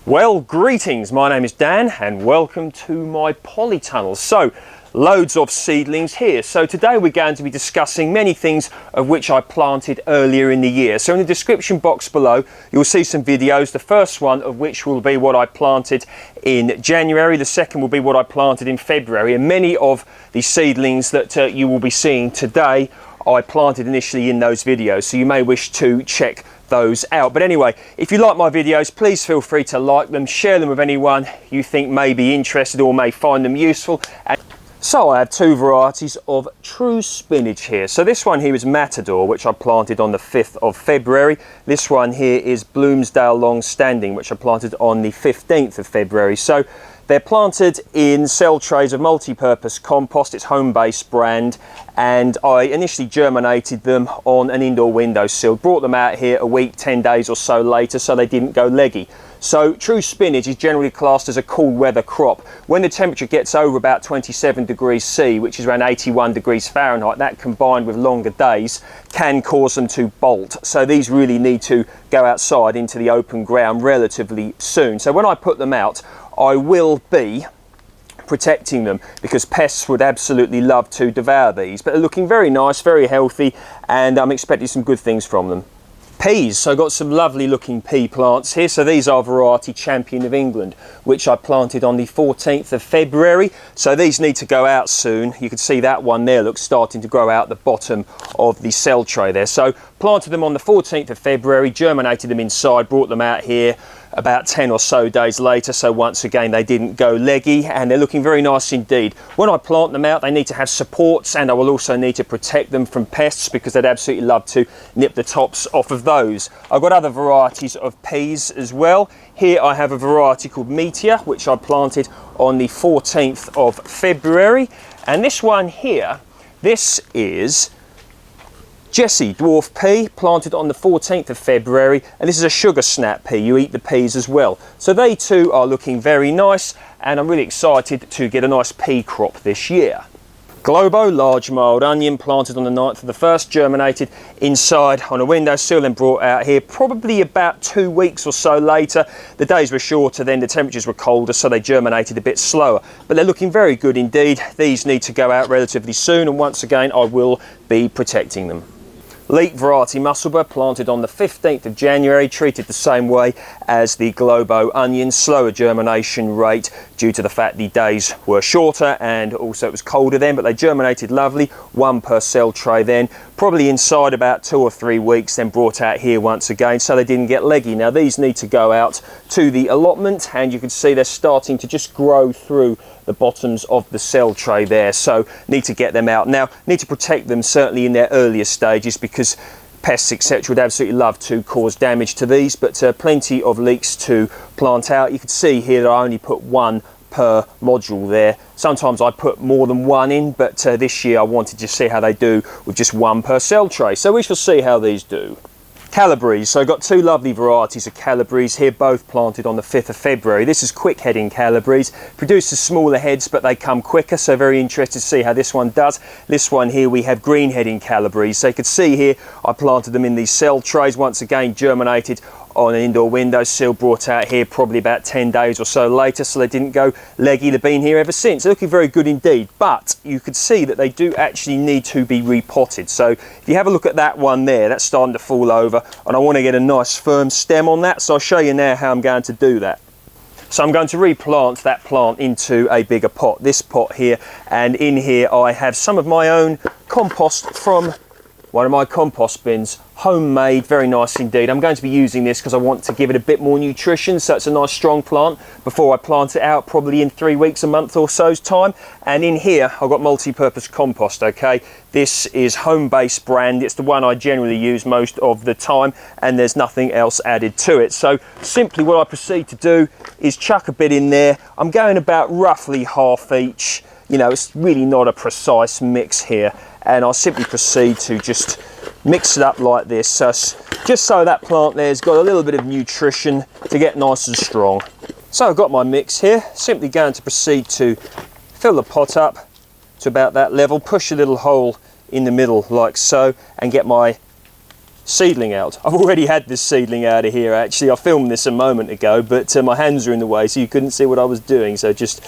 Well, greetings, my name is Dan and welcome to my polytunnel. So, loads of seedlings here. So today we're going to be discussing many things of which I planted earlier in the year. So in the description box below, you'll see some videos. The first one of which will be what I planted in January. The second will be what I planted in February. And many of the seedlings that you will be seeing today, I planted initially in those videos. So you may wish to check those out. But anyway, if you like my videos, please feel free to like them, share them with anyone you think may be interested or may find them useful. So I have two varieties of true spinach here. So this one here is Matador, which I planted on the 5th of February. This one here is Bloomsdale Long Standing, which I planted on the 15th of February. So they're planted in cell trays of multi-purpose compost. It's home-based brand, and I initially germinated them on an indoor windowsill. Brought them out here a week, 10 days or so later, so they didn't go leggy. So true spinach is generally classed as a cool weather crop. When the temperature gets over about 27 degrees C, which is around 81 degrees Fahrenheit, that combined with longer days can cause them to bolt. So these really need to go outside into the open ground relatively soon. So when I put them out, I will be protecting them because pests would absolutely love to devour these. But they're looking very nice, very healthy, and I'm expecting some good things from them. Peas, so I've got some lovely looking pea plants here. So these are variety Champion of England, which I planted on the 14th of February. So these need to go out soon. You can see that one there looks starting to grow out the bottom of the cell tray there. So planted them on the 14th of February, germinated them inside, brought them out here about 10 or so days later. So once again, they didn't go leggy and they're looking very nice indeed. When I plant them out, they need to have supports, and I will also need to protect them from pests because they'd absolutely love to nip the tops off of those. I've got other varieties of peas as well. Here I have a variety called Meteor, which I planted on the 14th of February. And this one here, this is Jessie dwarf pea, planted on the 14th of February, and this is a sugar snap pea. You eat the peas as well. So they too are looking very nice, and I'm really excited to get a nice pea crop this year. Globo, large mild onion, planted on the 9th of the 1st, germinated inside on a windowsill and brought out here probably about 2 weeks or so later. The days were shorter then, the temperatures were colder, so they germinated a bit slower. But they're looking very good indeed. These need to go out relatively soon, and once again I will be protecting them. Leek variety Musselburgh, planted on the 15th of January, treated the same way as the Globo onion, slower germination rate due to the fact the days were shorter and also it was colder then, but they germinated lovely, one per cell tray then, probably inside about 2 or 3 weeks, then brought out here once again, so they didn't get leggy. Now these need to go out to the allotment, and you can see they're starting to just grow through the bottoms of the cell tray there, so need to get them out. Now need to protect them certainly in their earlier stages because pests etc would absolutely love to cause damage to these, but plenty of leeks to plant out. You can see here that I only put one per module there. Sometimes I put more than one in, but this year I wanted to see how they do with just one per cell tray, so we shall see how these do. Calabrese, so I've got two lovely varieties of Calabrese here, both planted on the 5th of February. This is quick heading Calabrese, produces smaller heads but they come quicker, so very interested to see how this one does. This one here we have green heading Calabrese, so you can see here I planted them in these cell trays, once again germinated on an indoor windowsill, brought out here probably about 10 days or so later, so they didn't go leggy. They've been here ever since. They're looking very good indeed, but you could see that they do actually need to be repotted. So if you have a look at that one there, that's starting to fall over, and I want to get a nice firm stem on that, so I'll show you now how I'm going to do that. So I'm going to replant that plant into a bigger pot, this pot here, and in here I have some of my own compost from one of my compost bins, homemade, very nice indeed. I'm going to be using this because I want to give it a bit more nutrition, so it's a nice strong plant before I plant it out probably in 3 weeks, a month or so's time. And in here I've got multi-purpose compost, okay? This is home-based brand, it's the one I generally use most of the time, and there's nothing else added to it. So simply what I proceed to do is chuck a bit in there. I'm going about roughly half each, you know, it's really not a precise mix here, and I'll simply proceed to just mix it up like this, so just so that plant there's got a little bit of nutrition to get nice and strong. So I've got my mix here, simply going to proceed to fill the pot up to about that level, push a little hole in the middle like so, and get my seedling out. I've already had this seedling out of here actually. I filmed this a moment ago, but my hands are in the way so you couldn't see what I was doing, so just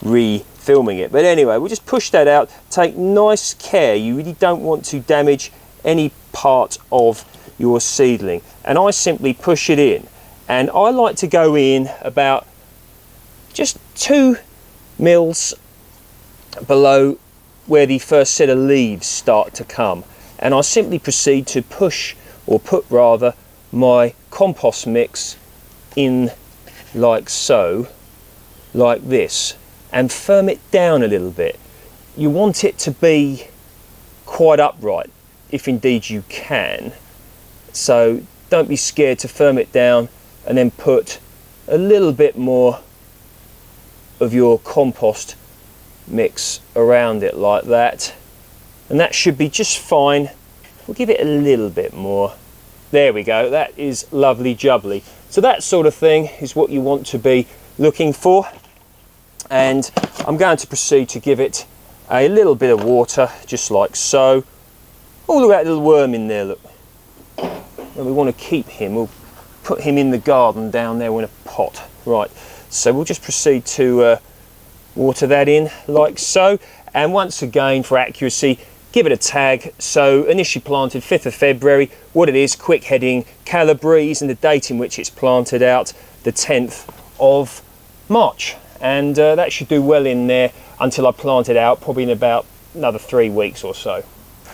re-filming it. But anyway, we'll just push that out. Take nice care. You really don't want to damage any part of your seedling. And I simply push it in. And I like to go in about just 2 mils below where the first set of leaves start to come. And I simply proceed to push, or put rather, my compost mix in like so, like this, and firm it down a little bit. You want it to be quite upright, if indeed you can. So don't be scared to firm it down and then put a little bit more of your compost mix around it like that, and that should be just fine. We'll give it a little bit more. There we go, that is lovely jubbly. So that sort of thing is what you want to be looking for, and I'm going to proceed to give it a little bit of water, just like so. Oh, look at that little worm in there, look. And we want to keep him. We'll put him in the garden down there in a pot. Right, so we'll just proceed to water that in like so, and once again for accuracy give it a tag. So initially planted 5th of February, what it is, quick heading Calabrese, and the date in which it's planted out, the 10th of March, and that should do well in there until I plant it out, probably in about another 3 weeks or so.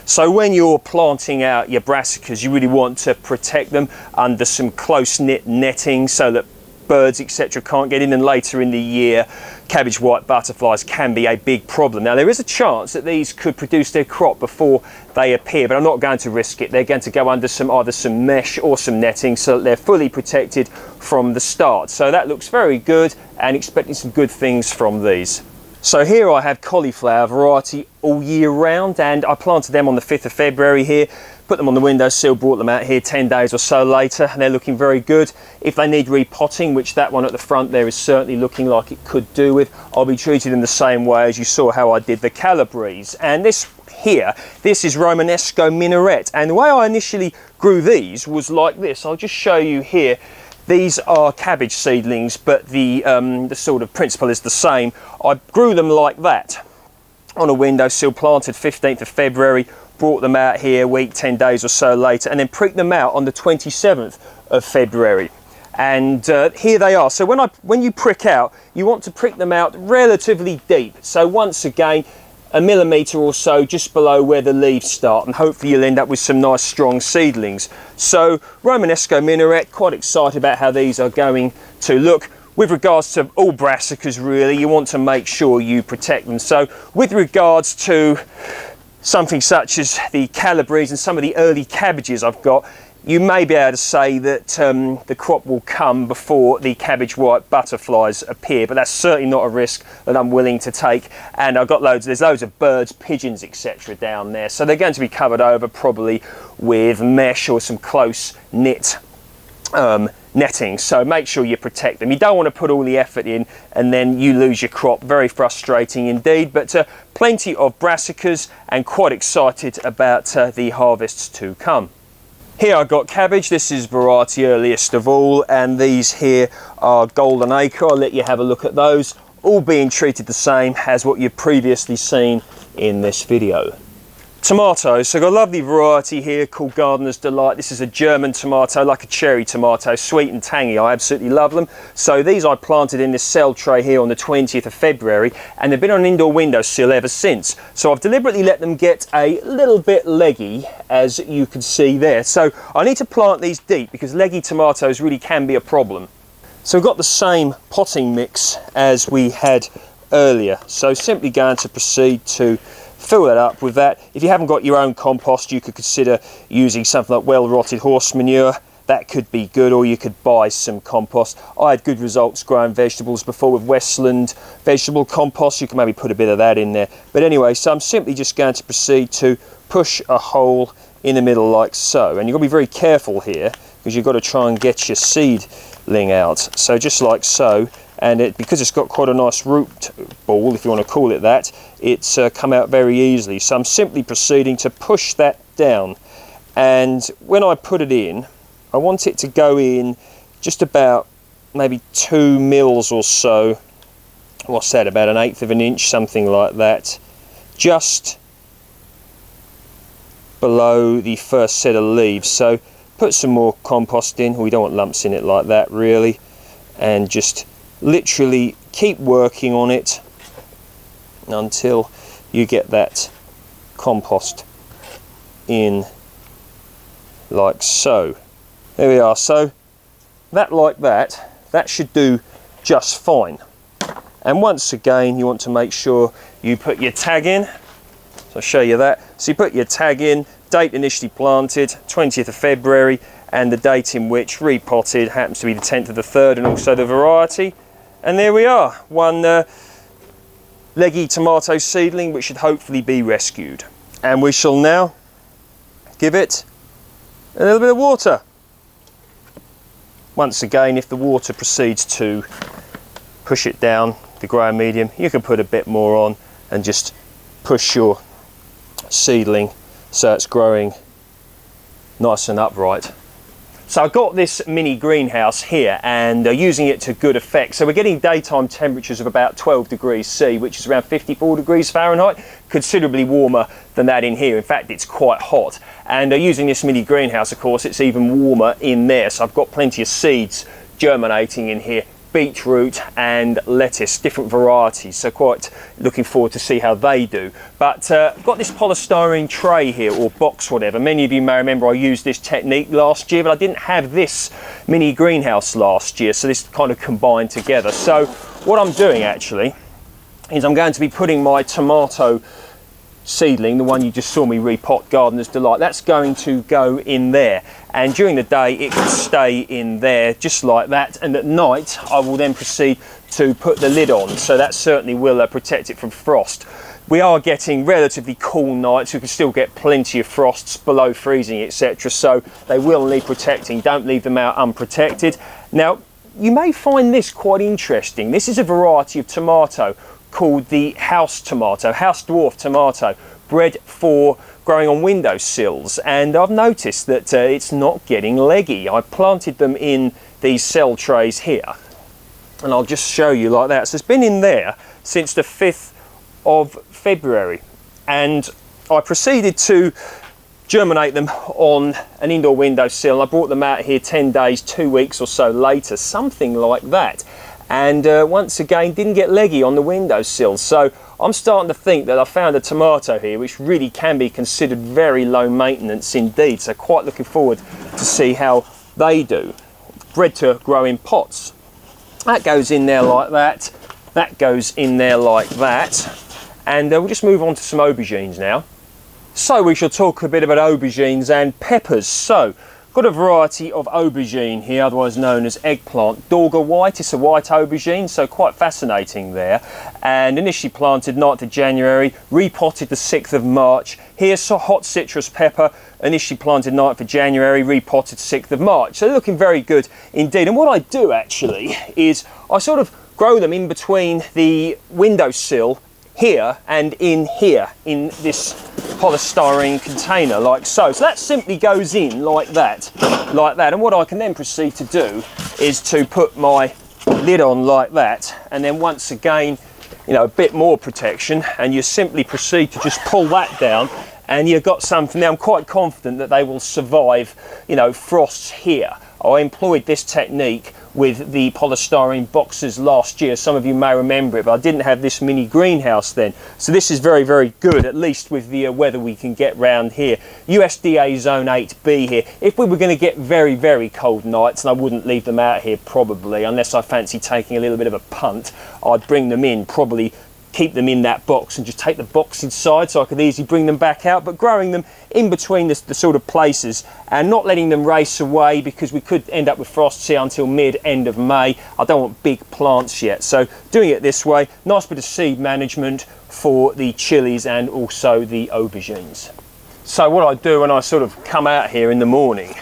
So when you're planting out your brassicas, you really want to protect them under some close-knit netting so that birds etc can't get in, and later in the year cabbage white butterflies can be a big problem. Now there is a chance that these could produce their crop before they appear, but I'm not going to risk it. They're going to go under either some mesh or some netting so that they're fully protected from the start. So that looks very good, and expecting some good things from these. So here I have cauliflower variety all year round, and I planted them on the 5th of February here, put them on the windowsill, brought them out here 10 days or so later, and they're looking very good. If they need repotting, which that one at the front there is certainly looking like it could do with, I'll be treated in the same way as you saw how I did the Calabrese. And this here, this is Romanesco Minaret, and the way I initially grew these was like this. I'll just show you here. These are cabbage seedlings, but the sort of principle is the same. I grew them like that on a windowsill, planted 15th of February, brought them out here a week, 10 days or so later, and then pricked them out on the 27th of February. And here they are. So when you prick out, you want to prick them out relatively deep. So once again, 1 millimetre or so just below where the leaves start, and hopefully you'll end up with some nice strong seedlings. So Romanesco Minaret, quite excited about how these are going to look. With regards to all brassicas really, you want to make sure you protect them. So with regards to something such as the Calabrese and some of the early cabbages I've got, you may be able to say that the crop will come before the cabbage white butterflies appear, but that's certainly not a risk that I'm willing to take. And I've got there's loads of birds, pigeons, etc. down there, so they're going to be covered over probably with mesh or some close knit netting. So make sure you protect them. You don't want to put all the effort in and then you lose your crop. Very frustrating indeed, but plenty of brassicas and quite excited about the harvests to come. Here I've got cabbage. This is variety earliest of all, and these here are Golden Acre. I'll let you have a look at those, all being treated the same as what you've previously seen in this video. Tomatoes, so I've got a lovely variety here called Gardener's Delight. This is a German tomato, like a cherry tomato, sweet and tangy. I absolutely love them. So these I planted in this cell tray here on the 20th of February, and they've been on an indoor windowsill ever since. So I've deliberately let them get a little bit leggy, as you can see there. So I need to plant these deep because leggy tomatoes really can be a problem. So we've got the same potting mix as we had earlier. So simply going to proceed to fill that up with that. If you haven't got your own compost, you could consider using something like well-rotted horse manure. That could be good, or you could buy some compost. I had good results growing vegetables before with Westland vegetable compost. You can maybe put a bit of that in there. But anyway, so I'm simply just going to proceed to push a hole in the middle like so. And you've got to be very careful here because you've got to try and get your seedling out. So just like so. And because it's got quite a nice root ball, if you want to call it that, it's come out very easily. So I'm simply proceeding to push that down. And when I put it in, I want it to go in just about maybe 2 mils or so. What's that, about 1/8 of an inch, something like that, just below the first set of leaves. So put some more compost in. We don't want lumps in it like that really, and just literally keep working on it until you get that compost in like so. There we are. So that should do just fine. And once again, you want to make sure you put your tag in. So I'll show you that. So you put your tag in, date initially planted, 20th of February, and the date in which repotted happens to be the 10th of the 3rd, and also the variety. And there we are, one leggy tomato seedling which should hopefully be rescued. And we shall now give it a little bit of water. Once again, if the water proceeds to push it down the growing medium, you can put a bit more on and just push your seedling so it's growing nice and upright. So I've got this mini greenhouse here and using it to good effect. So we're getting daytime temperatures of about 12 degrees C, which is around 54 degrees Fahrenheit, considerably warmer than that in here. In fact, it's quite hot. And using this mini greenhouse, of course, it's even warmer in there. So I've got plenty of seeds germinating in here. Beetroot and lettuce, different varieties, so quite looking forward to see how they do. But I've got this polystyrene tray here, or box, whatever. Many of you may remember I used this technique last year, but I didn't have this mini greenhouse last year, so this kind of combined together. So what I'm doing actually is I'm going to be putting my tomato seedling, the one you just saw me repot, Gardener's Delight, that's going to go in there, and during the day it can stay in there just like that, and at night I will then proceed to put the lid on, so that certainly will protect it from frost. We are getting relatively cool nights, we can still get plenty of frosts below freezing, etc., so they will need protecting. Don't leave them out unprotected. Now you may find this quite interesting. This is a variety of tomato called the house tomato, house dwarf tomato, bred for growing on windowsills, and I've noticed that it's not getting leggy. I planted them in these cell trays here, and I'll just show you like that. So it's been in there since the 5th of February, and I proceeded to germinate them on an indoor windowsill. I brought them out here 10 days, 2 weeks or so later, something like that. And once again didn't get leggy on the windowsill. So I'm starting to think that I found a tomato here which really can be considered very low maintenance indeed. So quite looking forward to see how they do. Bred to grow in pots. That goes in there like that. That goes in there like that. And we'll just move on to some aubergines now. So we shall talk a bit about aubergines and peppers. So got a variety of aubergine here, otherwise known as eggplant. Dorger white, it's a white aubergine, so quite fascinating there. And initially planted 9th of January, repotted the 6th of March. Here's a hot citrus pepper, initially planted 9th of January, repotted 6th of March. So they're looking very good indeed. And what I do actually is I sort of grow them in between the windowsill here and in here, in this polystyrene container like so. So that simply goes in like that, and what I can then proceed to do is to put my lid on like that, and then once again, you know, a bit more protection, and you simply proceed to just pull that down, and you've got something. Now I'm quite confident that they will survive, you know, frosts here. I employed this technique with the polystyrene boxes last year. Some of you may remember it, but I didn't have this mini greenhouse then. So this is very, very good, at least with the weather we can get round here. USDA Zone 8B here. If we were going to get very, very cold nights, and I wouldn't leave them out here probably, unless I fancy taking a little bit of a punt, I'd bring them in, probably keep them in that box and just take the box inside so I could easily bring them back out, but growing them in between the sort of places and not letting them race away, because we could end up with frosts here until end of May. I don't want big plants yet, so doing it this way, nice bit of seed management for the chilies and also the aubergines. So what I do when I sort of come out here in the morning,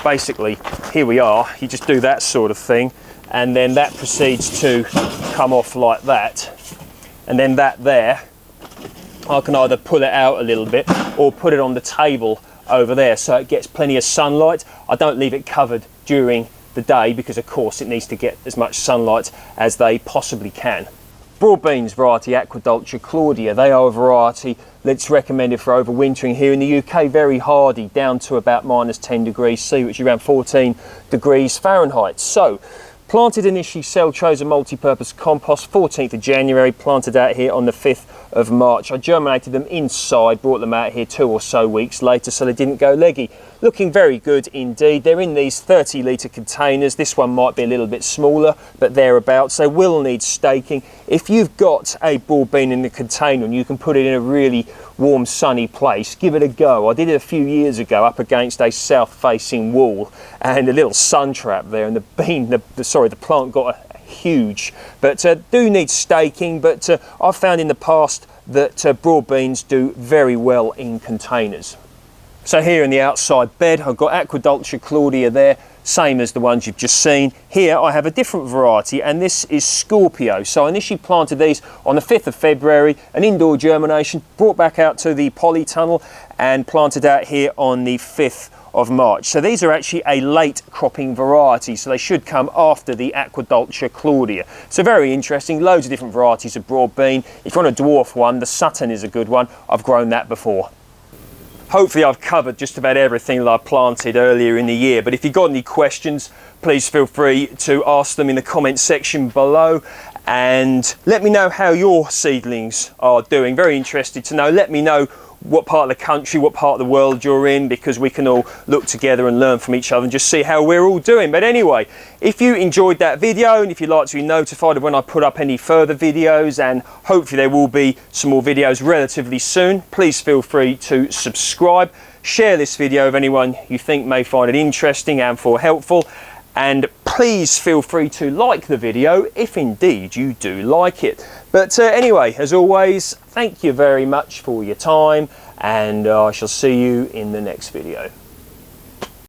basically here we are, you just do that sort of thing, and then that proceeds to come off like that. And then that there, I can either pull it out a little bit or put it on the table over there, so it gets plenty of sunlight. I don't leave it covered during the day because of course it needs to get as much sunlight as they possibly can. Broad beans variety Aquadulture Claudia, they are a variety that's recommended for overwintering here in the UK, very hardy, down to about -10 degrees C, which is around 14 degrees Fahrenheit. So, planted initially cell trays of multi-purpose compost, 14th of January, planted out here on the 5th of March. I germinated them inside, brought them out here 2 or so weeks later, so they didn't go leggy. Looking very good indeed. They're in these 30-litre containers. This one might be a little bit smaller, but thereabouts. They will need staking. If you've got a broad bean in the container and you can put it in a really warm, sunny place, give it a go. I did it a few years ago up against a south-facing wall and a little sun trap there, and the plant got huge. But do need staking, but I've found in the past that broad beans do very well in containers. So here in the outside bed, I've got Aquadulture Claudia there, same as the ones you've just seen. Here I have a different variety, and this is Scorpio. So I initially planted these on the 5th of February, an indoor germination, brought back out to the polytunnel and planted out here on the 5th of March. So these are actually a late cropping variety, so they should come after the Aquadulture Claudia. So very interesting, loads of different varieties of broad bean. If you want a dwarf one, the Sutton is a good one. I've grown that before. Hopefully I've covered just about everything that I planted earlier in the year, but if you've got any questions, please feel free to ask them in the comment section below, and let me know how your seedlings are doing. Very interested to know. Let me know what part of the country, what part of the world you're in, because we can all look together and learn from each other and just see how we're all doing. But anyway, if you enjoyed that video and if you'd like to be notified of when I put up any further videos, and hopefully there will be some more videos relatively soon, please feel free to subscribe. Share this video with anyone you think may find it interesting and helpful. And please feel free to like the video if indeed you do like it. But anyway, as always, thank you very much for your time, and I shall see you in the next video.